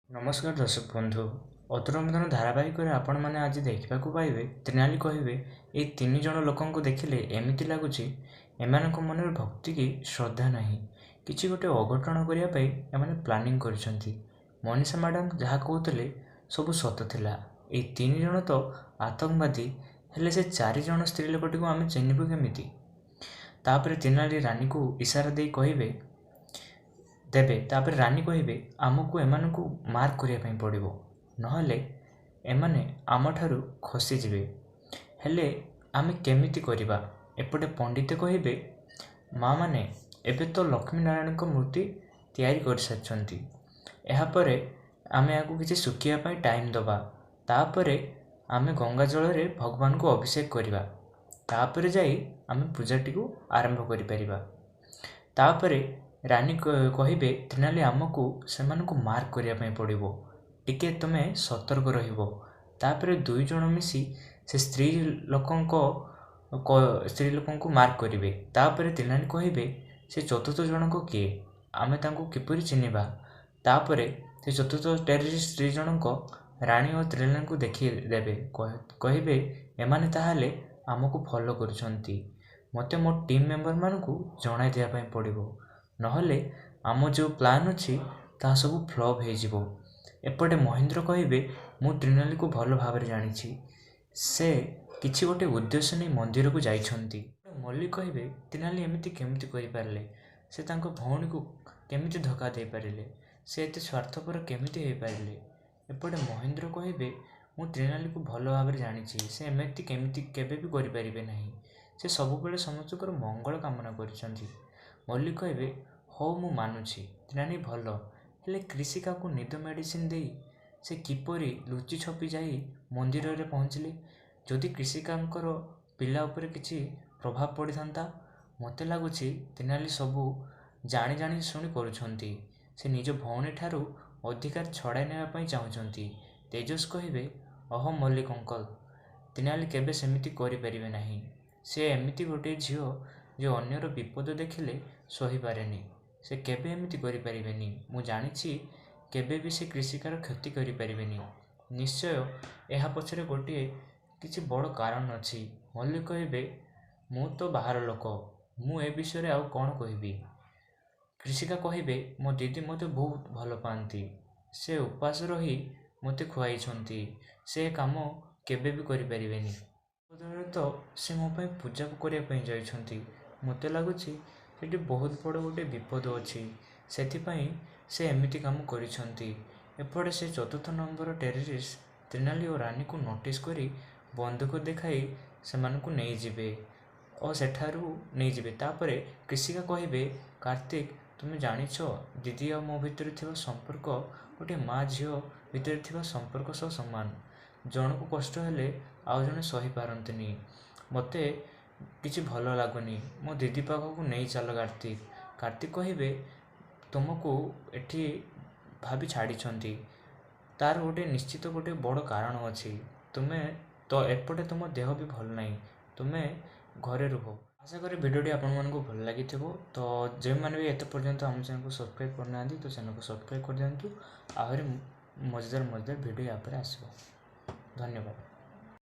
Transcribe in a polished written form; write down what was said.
नमस्कार दर्शक बंधु अतुरंदन धारावाहिक आपण मैंने आज देखा पाइबे त्रिनाली कहे ये तीन जन लोक देखिले एमती लगुच एम मन भक्ति की श्रद्धा नहीं किसी गोटे अघटन करने प्लानिंग कर मनीषा मैडम जहाँ कहते सब सत थिला ये तीन जन तो आतंकवादी हेले से चार जन स्त्री लोकटी आम चिन्हबू केमिति तापर त्रिनाली रानी को इशारा दे कहे देबे तापर रानी कहे आमको एमानकु मार्क करने पड़ो नहले एमाने आम ठारू खसीजे हेले आमे केमिति करिबा। एपटे पंडित कहे माँ माने एबे तो लक्ष्मी नारायण को मूर्ति तैयारी कर सारिछंती एहापरे आमे आगु किछि सुखिया पई टाइम दबा तापरे आमे गंगा जल रे भगवान को अभिषेक करिबा तापरे जाई आमे पूजाटी को आरंभ करि परिबा। तापरे रानी कहे त्रिनाली आमको सेमानकु मार्क करने पड़ो टिके तुमे सतर्क रहिबो। तापरे दुई जन मिसी से स्त्री लोक मार्क करेंगे। तापरे त्रिनाली कहे से चतुर्थ जन को किए आमे तांको किपरि चिन्हिबा। तापरे से चतुर्थ टेररिस्ट स्त्री जनक रानी और त्रिनाली को देखी देबे कहे एमाने ताहाले आमको फॉलो करुछंती मते मो टीम मेंबर मानकु जणाई दिया पई पड़िबो नहले आम जो प्लान अच्छी ता सब फ्लॉप हो। एपटे महेंद्र कहे मु त्रिनाली को भल भाव जानी से किछि गोटे उद्देश्य नहीं मंदिर को जाइछंती। मल्लिक कहे त्रिनाली एमती केमती करिपारले से तांको भौणी को केमिति धोखा दे पारिले से एते स्वार्थपर केमिति हो पारिले। एपटे महेंद्र कहे मु त्रिनाली को भल भाव जानी से एमती केमिति केबे भी करि परिबे नाही से सबुबेले समस्तकर मंगल कामना करिसंती। मल्लिक कहे हौ मु मानुछि त्रिनाली भल हेले कृषिका को निद मेडिसिन दे से किपरि लुचि छपी जाई मंदिर रे पहुँचले जदि कृषिकांकर पिला उपरे किछि प्रभाव पड़ी था मते लगुछि त्रिनाली सबू जानी जानी शुणी करुछंती से निज भौणी ठारू अधिकार छड़ाई नेबा पई चाहुछंती। तेजस कहे अहो मल्लिक अंकल त्रिनाली केबे सेमिति करि परिबे नाही से एमिति गोटे झियो जो अन्यर विपद देखिले सही पारेनी से केबे एमिति करि परिबेनी मु जानिछि केबे भी से कृषिकार क्षति करि परिबेनी निश्चय एहा पछरे गोटे किछि बड़ कारण अछि। मल्लिक कहे मु तो बाहर लोक मु ए विषय रे आउ कोन कहिबी। कृषिका कहे मो दीदी मते बहुत भल पाती से उपास रही मते खुआइछंती से काम केबे भी करि परिबेनी बदले तो से मो पई पूजा करिया पई जाइछंती मते लागुछि सेठी बहुत बड़ गोटे विपद अच्छी सेथिपाई से एमिति काम करिछंती। एपटे से चतुर्थ नंबर टेररिस्ट त्रिनाली और रानी को नोटिस करी बंदूक देखाई सेमानकु नहीं जिबे और सेठारू नहीं जिबे। तापरे कृषिका कहे कार्तिक तुम जानिछ दीदी आ मो भितर थिबा संपर्क गोटे माँ झियो भितर थिबा संपर्क सह समान जन को कष्ट हेले आउ जने सही पारंतनी मते किछि भल लागुनी मो दीदी पाखक नहीं चल कार्तिक। कार्तिक कहे तुमको एठी भाभी छाड़ी तार गोटे निश्चित गोटे बड़ कारण अच्छी तुम्हें तो एपटे तुम देह भी भल नहीं तुम्हें घरे रुह। आशा करी भिडियोटी आपण को भल लगी तो जो मैंने भी एत पर्यंत आम चैनल को सब्सक्राइब करना तो चैनल को सब्सक्राइब कर दिंतु आहरी मजेदार भिडियो यहाँ पर आसो। धन्यवाद।